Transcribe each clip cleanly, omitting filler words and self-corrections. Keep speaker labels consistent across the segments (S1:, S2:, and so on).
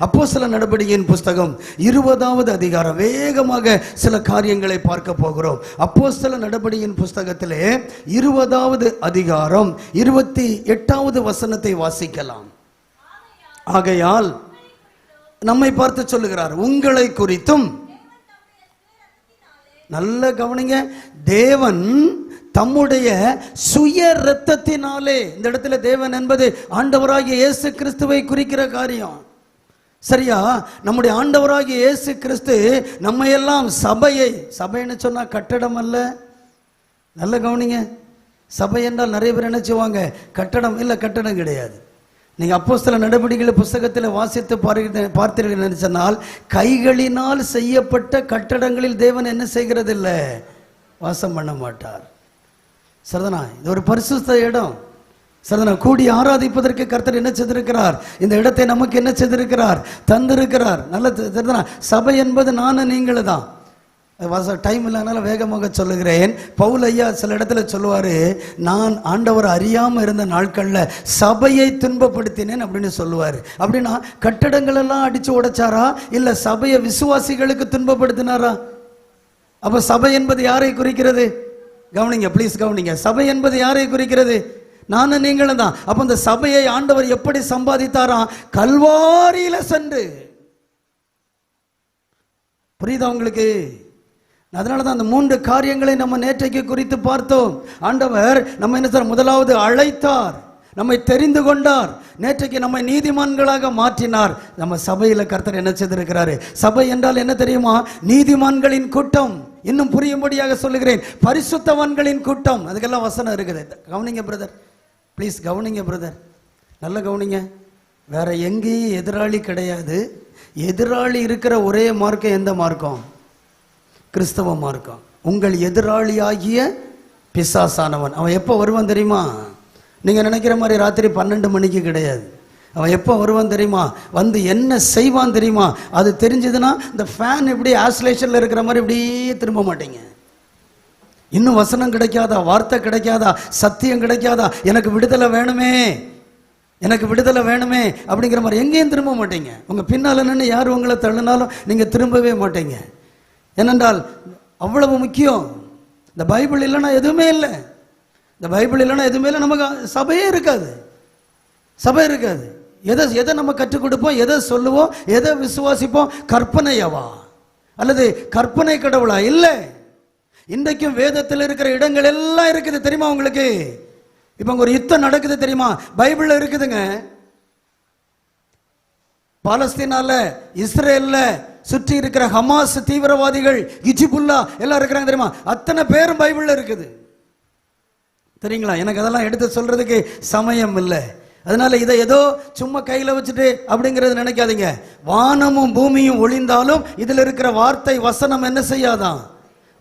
S1: அப்போஸ்தலர் நடபடியின் புஸ்தகம் 20வது அதிகாரம். வேகமாக சில காரியங்களை பார்க்க போகிறோம். அப்போஸ்தலர் நடபடியின் புஸ்தகத்திலே 20வது அதிகாரம் 28வது வசனத்தை வாசிக்கலாம். ஆகையால் நம்மை பார்த்து சொல்லுகிறார், உங்களை குறித்தும். நல்ல கவனிங்க, தேவன் தம்முடைய சுய இரத்தத்தினாலே, இந்த இடத்துல தேவன் என்பது ஆண்டவராகிய இயேசு கிறிஸ்துவை குறிக்கிற காரியம். சரியா? நம்முடைய ஆண்டவராகிய இயேசு கிறிஸ்து நம்மையெல்லாம் சபைன்னு சொன்னா கட்டடம் அல்ல. நல்ல கவனிங்க, சபை என்றால் நிறைய பேர் நினைச்சுவாங்க கட்டடம் இல்லை, கட்டடம் கிடையாது. நீங்க அப்போஸ்தலர் நடபடிகள் புஸ்தகத்தில் வாசித்து பார்த்தீர்கள் என்று சொன்னால், கைகளினால் செய்யப்பட்ட கட்டடங்களில் தேவன் என்ன செய்கிறது இல்லை, வாசம் பண்ண மாட்டார். சரிதானா? இது ஒரு பரிசுத்த இடம். சரிதானா? கூடி ஆராதிப்பதற்கு கர்த்தர் என்ன செய்திருக்கிறார், இந்த இடத்தை நமக்கு என்ன செய்திருக்கிறார், தந்திருக்கிறார். நல்ல சரிதானா? சபை என்பது நானும் நீங்களும் தான். டைம் இல்லைனால வேகமாக சொல்லுகிறேன். பவுல் ஐயா சில இடத்துல சொல்லுவாரு, நான் ஆண்டவர் அறியாம இருந்த நாட்கள்ல சபையை துன்பப்படுத்தினேன் அப்படின்னு சொல்லுவாரு. அப்படின்னா கட்டடங்கள் எல்லாம் அடிச்சு உடைச்சாரா, இல்ல சபையை விசுவாசிகளுக்கு துன்பப்படுத்தினாரா? அப்ப சபை என்பது யாரை குறிக்கிறது? கவனிங்க, ப்ளீஸ் கவனிங்க. சபை என்பது யாரை குறிக்கிறது? நானும் நீங்களும் தான். அப்ப இந்த சபையை ஆண்டவர் எப்படி சம்பாதித்தாராம்? கல்வாரியில சென்று. புரியுதா உங்களுக்கு? அதனாலதான் அந்த 3 காரியங்களை நம்ம நேற்றைக்கு குறித்து பார்த்தோம். ஆண்டவர் நம்ம என்ன சார், முதலாவது அழைத்தார், நம்மை தெரிந்து கொண்டார், நேற்றைக்கு நம்மை நீதிமான்களாக மாற்றினார். நம்ம சபையில கர்த்தர் என்ன செய்திருக்கிறாரு? சபை என்றால் என்ன தெரியுமா? நீதிமான்களின் கூட்டம். இன்னும் புரியும்படியாக சொல்லுகிறேன், பரிசுத்தவான்களின் கூட்டம். அதுக்கெல்லாம் வசனம் இருக்குது. கவனிங்க பிரதர், ப்ளீஸ் கவனிங்க பிரதர், நல்ல கவனிங்க. வேற எங்கேயும் எதிராளி கிடையாது. எதிராளி இருக்கிற ஒரே மார்க்கம் எந்த மார்க்கம்? கிறிஸ்தவ மார்க்கம். உங்கள் எதிராளியாகிய பிசாசானவன் அவன் எப்போ வருவான் தெரியுமா? நீங்க நினைக்கிற மாதிரி ராத்திரி 12 மணிக்கு கிடையாது. அவன் எப்போ வருவான் தெரியுமா? வந்து என்ன செய்வான் தெரியுமா? அது தெரிஞ்சதுன்னா இந்த ஃபேன் இப்படி ஆசிலேஷன்ல இருக்கிற மாதிரி இப்படியே திரும்ப மாட்டீங்க. இன்னும் வசனம் கிடைக்காதா, வார்த்தை கிடைக்காதா, சத்தியம் கிடைக்காதா, எனக்கு விடுதலை வேணுமே, எனக்கு விடுதலை வேணுமே அப்படிங்கிற மாதிரி எங்கேயும் திரும்ப மாட்டீங்க. உங்க பின்னால நின்று யார் உங்களை தள்ளினாலும் நீங்க திரும்பவே மாட்டீங்க. ஏனென்றால் அவ்வளவு முக்கியம். இந்த பைபிள் இல்லைன்னா எதுவுமே இல்லை. இந்த பைபிள் இல்லைன்னா எதுவுமே இல்லை. நமக்கு சபையே இருக்காது, சபை இருக்காது. எதை நம்ம கற்றுக் கொடுப்போம், எதை சொல்லுவோம், எதை விசுவாசிப்போம்? கற்பனையவா அல்லது கற்பனை கடவுளா? இல்லை. இன்றைக்கும் வேதத்தில் இருக்கிற இடங்கள் எல்லாம் இருக்குது தெரியுமா உங்களுக்கு? இப்ப ஒரு யுத்தம் நடக்குது தெரியுமா? பைபிள்ல இருக்குதுங்க. பாலஸ்தீனால, இஸ்ரேல்ல சுற்றி இருக்கிற ஹமாஸ் தீவிரவாதிகள், இஜிபுல்லா எல்லாம் இருக்கிறாங்க தெரியுமா? அத்தனை பேரும் பைபிள்ல இருக்குது தெரியுங்களா? எனக்கு அதெல்லாம் எடுத்து சொல்றதுக்கு சமயம் இல்லை. அதனால இதை ஏதோ சும்மா கையில வச்சுட்டு அப்படிங்கறது நினைக்காதீங்க. வானமும் பூமியும் ஒளிந்தாலும் இதுல இருக்கிற வார்த்தை வசனம் என்ன செய்யாதான்?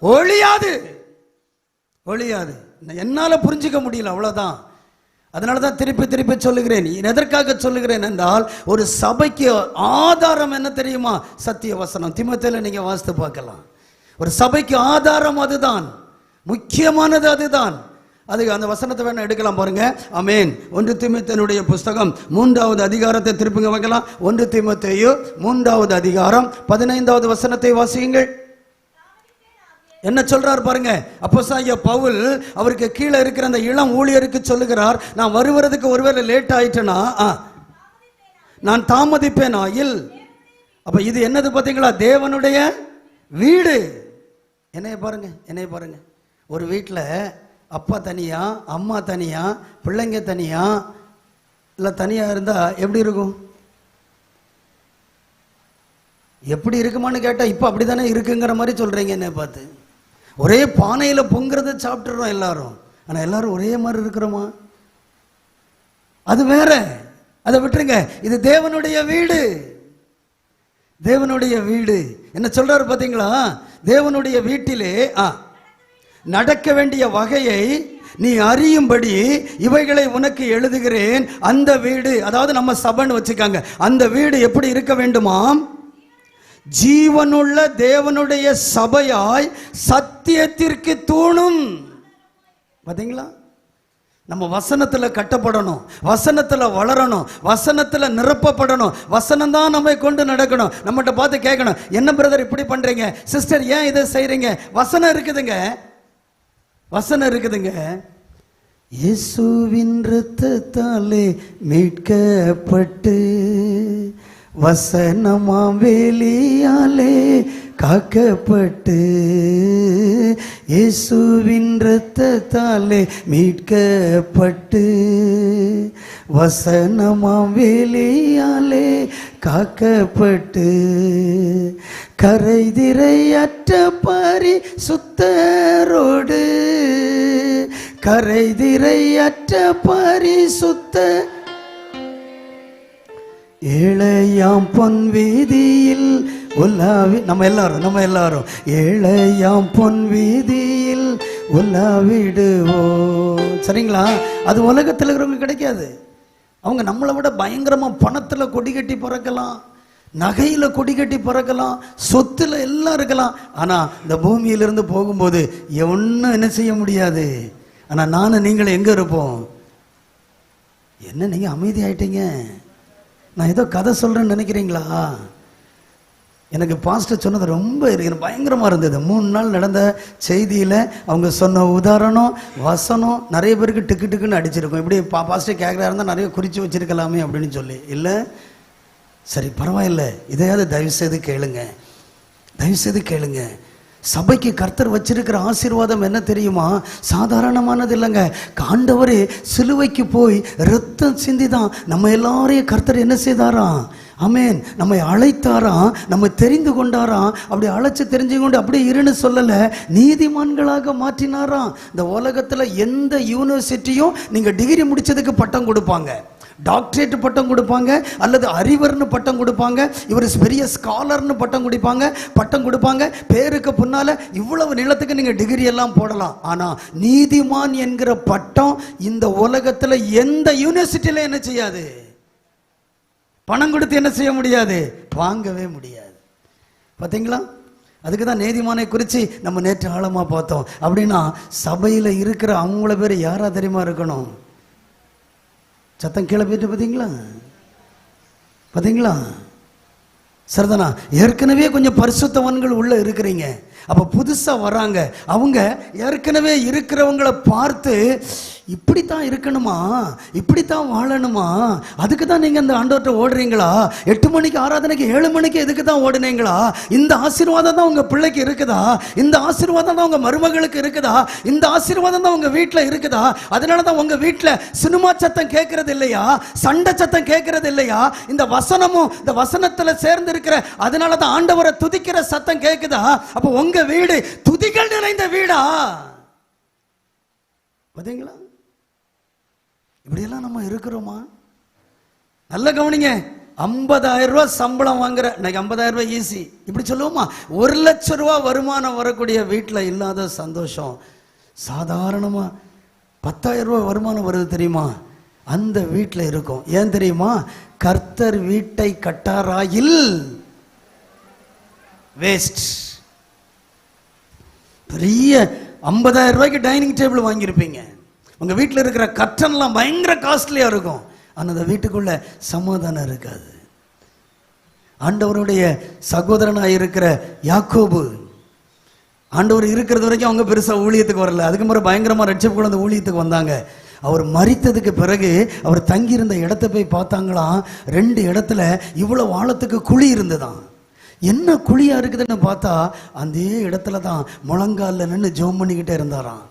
S1: ஒளியாது, ஒளியாது. என்னால புரிஞ்சுக்க முடியல, அவ்வளவுதான். அதனாலதான் திருப்பி திருப்பி சொல்லுகிறேன். எதற்காக சொல்லுகிறேன் என்றால், ஒரு சபைக்கு ஆதாரம் என்ன தெரியுமா? சத்திய வசனம். தீமோத்தேயுல நீங்க வாசித்து பார்க்கலாம். ஒரு சபைக்கு ஆதாரம் அதுதான், முக்கியமானது அதுதான். அது அந்த வசனத்தை வேணா எடுக்கலாம் பாருங்க. ஆமென். 1 தீமோத்தேயுடைய புஸ்தகம் 3வது அதிகாரத்தை திருப்பிங்க வைக்கலாம். 1 தீமோத்தேயு 3வது அதிகாரம் 15வது வசனத்தை வாசியுங்கள். என்ன சொல்றார் பாருங்க. அப்போஸ்தலனாகிய பவுல் அவருக்கு கீழே இருக்கிற அந்த இளம் ஊழியருக்கு சொல்லுகிறார், நான் வருவதற்கு ஒருவேளை லேட் ஆயிட்டேனா நான் தாமதிப்பேனாயில். அப்ப இது என்னது பாத்தீங்களா? தேவனுடைய வீடு. என்னைய பாருங்க, என்னைய பாருங்க. ஒரு வீட்டில் அப்பா தனியா, அம்மா தனியா, பிள்ளைங்க தனியா, இல்லை தனியா இருந்தா எப்படி இருக்கும்? எப்படி இருக்குமான்னு கேட்டா இப்ப அப்படித்தானே இருக்குங்கிற மாதிரி சொல்றீங்க என்ன பார்த்து. ஒரே பானையில பொங்குறத சாப்பிட்டுறோம் எல்லாரும். ஆனா எல்லாரும் ஒரே மாதிரி இருக்கிறோமா? அது வேற, அதை விட்டுருங்க. இது தேவனுடைய வீடு, தேவனுடைய வீடு. என்ன சொல்றாரு பாத்தீங்களா? தேவனுடைய வீட்டிலே நடக்க வேண்டிய வகையை நீ அறியும்படி இவைகளை உனக்கு எழுதுகிறேன். அந்த வீடு, அதாவது நம்ம சபைன்னு வச்சுக்காங்க, அந்த வீடு எப்படி இருக்க வேண்டுமாம்? ஜீவனுள்ள தேவனுடைய சபையாய் சத்தியத்திற்கு தூணும். பாத்தீங்களா? நம்ம வசனத்துல கட்டப்படணும், வசனத்துல வளரணும், வசனத்துல நிரப்பப்படணும். வசனம் தான் நம்மை கொண்டு நடக்கணும். நம்மகிட்ட பார்த்து கேட்கணும், என்ன பிரதர் இப்படி பண்றீங்க, சிஸ்டர் ஏன் இதை செய்றீங்க? வசனம் இருக்குதுங்க, வசனம் இருக்குதுங்க. இயேசுவின் இரத்தத்தாலே மீட்கப்பட்டு வசனமாம் வேலியாலே காக்கப்பட்டு, இயேசுவின் இரத்தத்தாலே மீட்கப்பட்டு வசனமாம் வேலியாலே காக்கப்பட்டு, கரைதிரையற்ற பரிசுத்தரோடு, கரைதிரையற்ற பரிசுத்த ஏழையாம் பொன் வீதியில் உலாவி, நம்ம எல்லாரும் ஏழையாம் பொன் வீதியில் உலாவிடுவோம். சரிங்களா? அது உலகத்தில் இருக்கிறவங்க கிடைக்காது. அவங்க நம்மளை விட பயங்கரமா பணத்துல கொடி கட்டி பறக்கலாம், நகையில கொடி கட்டி பறக்கலாம், சொத்துல எல்லாம் இருக்கலாம். ஆனா இந்த பூமியிலிருந்து போகும்போது ஒன்னும் என்ன செய்ய முடியாது. ஆனா நானும் நீங்களும் எங்க இருப்போம்? என்ன நீங்க அமைதி ஆயிட்டீங்க? நான் ஏதோ கதை சொல்றேன்னு நினைக்கிறீங்களா? எனக்கு பாஸ்டர் சொன்னது ரொம்ப பயங்கரமா இருந்தது. 3 நாள் நடந்த செய்தியில அவங்க சொன்ன உதாரணம், வசனம் நிறைய பேருக்கு டிக்கு டிக்குன்னு அடிச்சிருக்கும். இப்படி பாஸ்டர் கேட்கறா இருந்தா நிறைய குறிச்சு வச்சிருக்கலாமே அப்படின்னு சொல்லி. இல்லை, சரி பரவாயில்ல, இதையாவது தயவு செய்து கேளுங்க, தயவு செய்து கேளுங்க. சபைக்கு கர்த்தர் வச்சிருக்கிற ஆசீர்வாதம் என்ன தெரியுமா? சாதாரணமானது இல்லைங்க. ஆண்டவரே சிலுவைக்கு போய் ரத்தம் சிந்திதான் நம்ம எல்லாரையும் கர்த்தர் என்ன செய்தாராம்? ஆமென். நம்மை அழைத்தாராம், நம்ம தெரிந்து கொண்டாராம். அப்படி அழைச்சு தெரிஞ்சு கொண்டு அப்படியே இருன்னு சொல்லல, நீதிமான்களாக மாற்றினாராம். இந்த உலகத்துல எந்த யூனிவர்சிட்டியும் நீங்க டிகிரி முடிச்சதுக்கு பட்டம் கொடுப்பாங்க, டாக்டரேட் பட்டம் கொடுப்பாங்க, அல்லது அறிவர்னு பட்டம் கொடுப்பாங்க, இவர் பெரிய ஸ்காலர்னு பட்டம் கொடுப்பாங்க. பேருக்கு பின்னால இவ்வளவு நிலத்துக்கு நீங்க டிகிரி எல்லாம் போடலாம். ஆனா நீதிமான் என்கிற பட்டம் இந்த உலகத்துல எந்த யூனிவர்சிட்டியில என்ன செய்யாது? பணம் கொடுத்து என்ன செய்ய முடியாது? வாங்கவே முடியாது. பாத்தீங்களா? அதுக்கு தான் நீதிமானை குறித்து நம்ம நேற்று ஆழமா பார்த்தோம். அப்படின்னா சபையில இருக்கிற அவங்கள பேர் யாரா தெரியுமா இருக்கணும்? சத்தம் கீழே போயிட்டு பார்த்தீங்களா? சரிதானா? ஏற்கனவே கொஞ்சம் பரிசுத்தவான்கள் உள்ள இருக்கிறீங்க. அப்ப புதுசா வராங்க, அவங்க ஏற்கனவே இருக்கிறவங்களை பார்த்து இப்படித்தான் இருக்கணுமா, இப்படித்தான் வாழணுமா, அதுக்கு தான் நீங்க இந்த ஆண்டவர்கிட்ட ஓடுறீங்களா? 8 மணிக்கு ஆராதனைக்கு 7 மணிக்கு எதுக்கு தான் ஓடுனீங்களா? இந்த ஆசீர்வாதம் தான் உங்க பிள்ளைக்கு இருக்குதா? இந்த ஆசீர்வாதம் தான் உங்க மருமகளுக்கு இருக்குதா? இந்த ஆசீர்வாதம் தான் உங்க வீட்டுல இருக்குதா? அதனால தான் உங்க வீட்டுல சினிமா சத்தம் கேட்கறது இல்லையா? சண்டை சத்தம் கேட்கறது இல்லையா? இந்த வசனமும் இந்த வசனத்துல சேர்ந்து இருக்கிற அதனால தான் ஆண்டவரை துதிக்கிற சத்தம் கேட்குதா? அப்ப உங்க வீடு துதிகள் நிறைந்த வீடா? பாத்தீங்களா? இப்படியெல்லாம் நம்ம இருக்கிறோமா? நல்ல கவனிங்க. 50,000 ரூபாய் சம்பளம் வாங்குற, இன்னைக்கு 50,000 ரூபாய் ஈஸி இப்படி சொல்லுவோமா? 1 லட்சம் ரூபாய் வருமானம் வரக்கூடிய வீட்டுல இல்லாத சந்தோஷம் சாதாரணமா 10,000 ரூபாய் வருமானம் வருது தெரியுமா? அந்த வீட்டுல இருக்கும். ஏன் தெரியுமா? கர்த்தர் வீட்டை கட்டாராயில் வேஸ்ட். பெரிய 50,000 ரூபாய்க்கு டைனிங் டேபிள் வாங்கியிருப்பீங்க, உங்க வீட்டில் இருக்கிற கர்டன்லாம் பயங்கர காஸ்ட்லியா இருக்கும், ஆனால் அந்த வீட்டுக்குள்ள சமாதானம் இருக்காது. ஆண்டவருடைய சகோதரனாக இருக்கிற யாக்கோபு, ஆண்டவர் இருக்கிறது வரைக்கும் அவங்க பெருசா ஊழியத்துக்கு வரல. அதுக்கு முறை பயங்கரமா ரட்சிப்புக்குள்ள அந்த ஊழியத்துக்கு வந்தாங்க. அவர் மரித்ததுக்கு பிறகு அவர் தங்கியிருந்த இடத்த போய் பார்த்தாங்களாம். 2 இடத்துல இவ்வளவு ஆழத்துக்கு குழி இருந்துதான். என்ன குழியா இருக்குதுன்னு பார்த்தா அந்த இடத்துல தான் முழங்காலில் நின்று ஜெபம் பண்ணிக்கிட்டே இருந்தாராம்.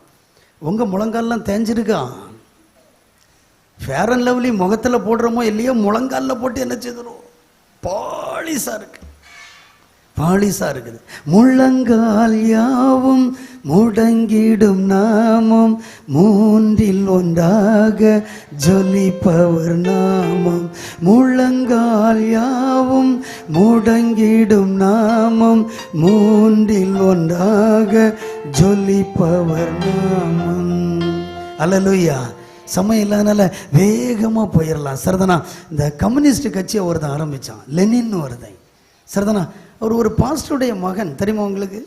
S1: உங்க முழங்கால்லாம் தேஞ்சிருக்கா? ஃபேர் அண்ட் லவ்லி முகத்துல போடுறோமோ இல்லையோ, முழங்காலில் போட்டு என்ன செய்துரும்? பாலிசா இருக்குது. முழங்கால் யாவும் முடங்கிடும் நாமம், 3இல் ஒன்றாக ஜொலிப்பவர் நாமம். முழங்கால் யாவும் முடங்கிடும் நாமம், 3இல் ஒன்றாக ஜொலிப்பவர் நாமம். அல்லேலூயா. சமயம் இல்லாதனால வேகமா போயிடலாம். சரிதானா? இந்த கம்யூனிஸ்ட் கட்சியை ஒருத்தன் ஆரம்பிச்சான், லெனின் ஒருத்தன். சரிதானா? அவர் ஒரு பாஸ்டருடைய மகன் தெரியுமா உங்களுக்கு?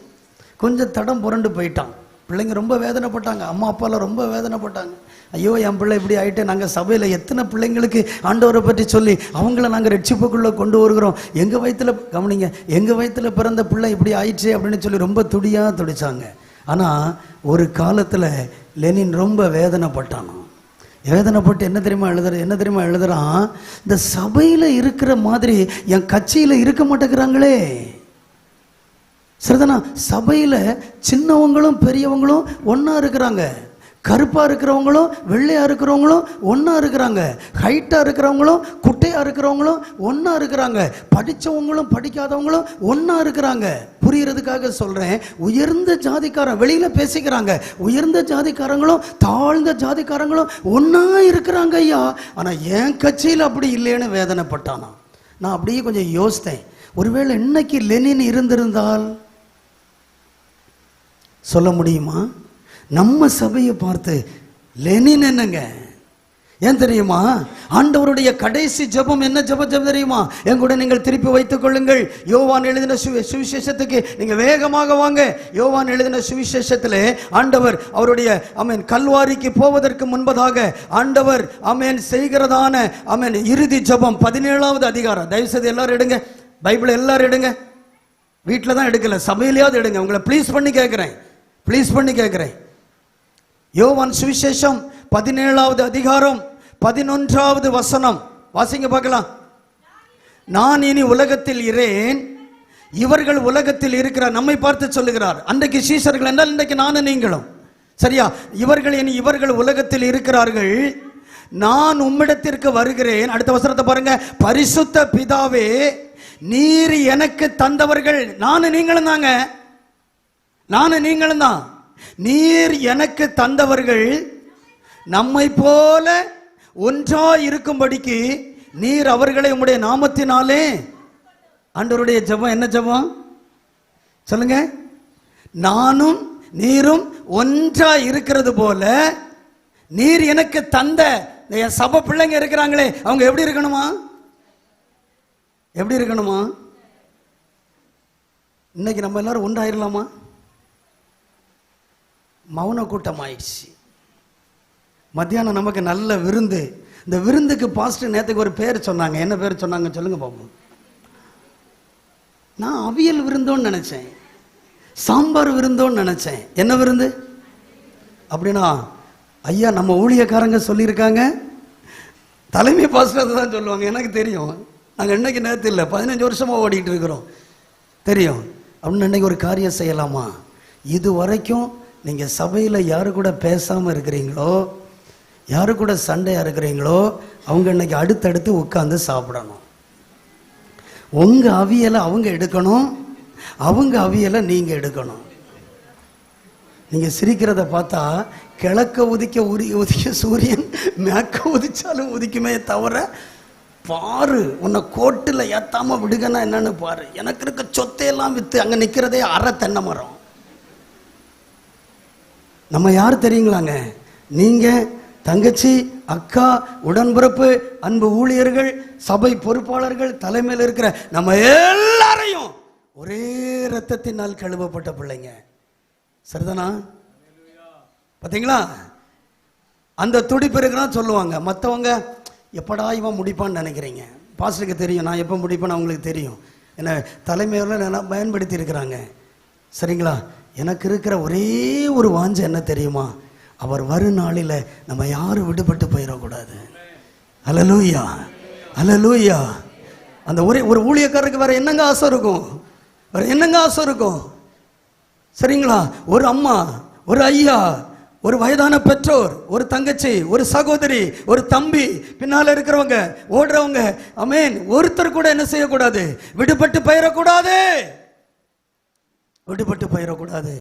S1: கொஞ்சம் தடம் புரண்டு போயிட்டான். பிள்ளைங்க ரொம்ப வேதனைப்பட்டாங்க, அம்மா அப்பாலாம் ரொம்ப வேதனைப்பட்டாங்க. ஐயோ என் பிள்ளை இப்படி ஆகிட்டு, நாங்கள் சபையில் எத்தனை பிள்ளைங்களுக்கு ஆண்டவரை பற்றி சொல்லி அவங்கள நாங்கள் ரட்சிப்புக்குள்ளே கொண்டு வருகிறோம், எங்கள் வயிற்றில் கவனிங்க, எங்கள் வயிற்றில் பிறந்த பிள்ளை இப்படி ஆயிடுச்சு அப்படின்னு சொல்லி ரொம்ப துடிச்சாங்க. ஆனால் ஒரு காலத்தில் லெனின் ரொம்ப வேதனைப்பட்டானோ. வேதனைப்பட்டு என்ன தெரியுமா எழுதுறான், இந்த சபையில் இருக்கிற மாதிரி என் கட்சியில் இருக்க மாட்டேங்கிறாங்களே. சரிதானா? சபையில் சின்னவங்களும் பெரியவங்களும் ஒன்றா இருக்கிறாங்க, கருப்பாக இருக்கிறவங்களும் வெள்ளையாக இருக்கிறவங்களும் ஒன்றா இருக்கிறாங்க, ஹைட்டாக இருக்கிறவங்களும் குட்டையாக இருக்கிறவங்களும் ஒன்றா இருக்கிறாங்க, படித்தவங்களும் படிக்காதவங்களும் ஒன்றா இருக்கிறாங்க. புரிகிறதுக்காக சொல்கிறேன், உயர்ந்த ஜாதிக்காரன் வெளியில் பேசிக்கிறாங்க, உயர்ந்த ஜாதிக்காரங்களும் தாழ்ந்த ஜாதிக்காரங்களும் ஒன்றா இருக்கிறாங்க ஐயா. ஆனால் என் கட்சியில் அப்படி இல்லைன்னு வேதனைப்பட்டானா. நான் அப்படியே கொஞ்சம் யோசித்தேன், ஒருவேளை இன்னைக்கு லெனின் இருந்திருந்தால் சொல்ல முடியுமா? நம்ம சபையை பார்த்து லெனின் என்னங்க, ஏன் தெரியுமா? ஆண்டவருடைய கடைசி ஜெபம் என்ன ஜெபம் தெரியுமா? என் கூட நீங்கள் திருப்பி வைத்துக் கொள்ளுங்கள். யோவான் எழுதின சுவிசேஷத்துக்கு நீங்க வேகமாக வாங்க. யோவான் எழுதின சுவிசேஷத்திலே ஆண்டவர் அவருடைய கல்வாரிக்கு போவதற்கு முன்பதாக ஆண்டவர் செய்கிறதான இறுதி ஜெபம் 17வது அதிகாரம். தயவு செய்து எல்லாரும் எடுங்க, பைபிள் எல்லாரும் எடுங்க. வீட்டில் தான் எடுக்கல, சபையிலேயாவது எடுங்க. உங்களை ப்ளீஸ் பண்ணி கேட்கிறேன். யோவான் சுவிசேஷம் 17வது அதிகாரம் 11வது வசனம் வாசிங்க பார்க்கலாம். நான் இனி உலகத்தில் இரேன், இவர்கள் உலகத்தில் இருக்கிறார். நம்மை பார்த்து சொல்லுகிறார். அன்றைக்கு சீஷர்கள் என்றால் இன்றைக்கு நானும் நீங்களும், சரியா? இவர்கள் உலகத்தில் இருக்கிறார்கள், நான் உம்மிடத்திற்கு வருகிறேன். அடுத்த வசனத்தை பாருங்க. பரிசுத்த பிதாவே, நீர் எனக்கு தந்தவர்கள், நானும் நீங்களும் தான், நீர் எனக்கு தந்தவர்கள் நம்மை போல ஒன்றா இருக்கும்படிக்கு நீர் அவர்களை உம்முடைய நாமத்தினாலே. ஆண்டவருடைய ஜெபம் என்ன ஜெபம் சொல்லுங்க? நானும் நீரும் ஒன்றா இருக்கிறது போல நீர் எனக்கு தந்த என் சபை பிள்ளைங்க இருக்கிறாங்களே, அவங்க எப்படி இருக்கணுமா? இன்னைக்கு நம்ம எல்லாரும் ஒன்றாயிரலாமா? மௌன கூட்டம் ஆயிடுச்சு. மத்தியானம் நமக்கு நல்ல விருந்து. இந்த விருந்துக்கு பாஸ்டர் நேற்றுக்கு ஒரு பேர் சொன்னாங்க. என்ன பேர் சொன்னாங்க சொல்லுங்க பாப்போம். நான் அவியல் விருந்தோன்னு நினைச்சேன், சாம்பார் விருந்தோன்னு நினைச்சேன். என்ன விருந்து அப்படின்னா, ஐயா நம்ம ஊழியக்காரங்க சொல்லியிருக்காங்க, தலைமை பாஸ்டர் தான் சொல்லுவாங்க. எனக்கு தெரியும், நாங்கள் இன்னைக்கு நேரத்தில் இல்லை, 15 வருஷமாக ஓடிட்டு இருக்கிறோம், தெரியும். அப்படின்னு இன்னைக்கு ஒரு காரியம் செய்யலாமா? இது வரைக்கும் நீங்கள் சபையில் யாரு கூட பேசாமல் இருக்கிறீங்களோ, யாரு கூட சண்டையாக இருக்கிறீங்களோ, அவங்க இன்னைக்கு அடுத்தடுத்து உட்காந்து சாப்பிடணும். உங்கள் அவியலை அவங்க எடுக்கணும், அவங்க அவியலை நீங்கள் எடுக்கணும். நீங்கள் சிரிக்கிறத பார்த்தா கிழக்க உதிக்க சூரியன் மேற்க உதிச்சாலும் உதிக்குமே தவிர, பாரு உன்னை கோட்டில் ஏத்தாம விடுங்கன்னா என்னன்னு பாரு. எனக்கு இருக்க சொத்தையெல்லாம் விற்று அங்கே நிற்கிறதே அரை தென்னை மரம். நம்ம யார் தெரியுங்களாங்க? நீங்கள், தங்கச்சி, அக்கா, உடன்பிறப்பு, அன்பு ஊழியர்கள், சபை பொறுப்பாளர்கள், தலைமையில் இருக்கிற நம்ம எல்லாரையும் ஒரே இரத்தத்தினால் கழுவப்பட்ட பிள்ளைங்க. சரிதானா? பார்த்தீங்களா? அந்த துடிப்பு இருக்குன்னா சொல்லுவாங்க. மற்றவங்க எப்படா இவன் முடிப்பான்னு நினைக்கிறீங்க. பாஸ்டருக்கு தெரியும் நான் எப்போ முடிப்பேன்னு அவங்களுக்கு தெரியும். என்ன தலைமையில் நல்லா பயன்படுத்தி இருக்கிறாங்க. சரிங்களா? எனக்கு இருக்கிற ஒரே ஒரு வாஞ்சை என்ன தெரியுமா? அவர் வரும் நாளில் நம்ம யாரும் விடுபட்டு போயிடக்கூடாது. அல்லேலூயா, அல்லேலூயா. அந்த ஒரு ஊழியக்காரருக்கு வேற என்னங்க ஆசை இருக்கும்? வேற என்னங்க ஆசை இருக்கும்? சரிங்களா? ஒரு அம்மா, ஒரு ஐயா, ஒரு வயதான பெற்றோர், ஒரு தங்கச்சி, ஒரு சகோதரி, ஒரு தம்பி, பின்னால இருக்கிறவங்க, ஓடுறவங்க, ஆமென், ஒருத்தர் கூட என்ன செய்யக்கூடாது? விடுபட்டு போயிடக்கூடாது.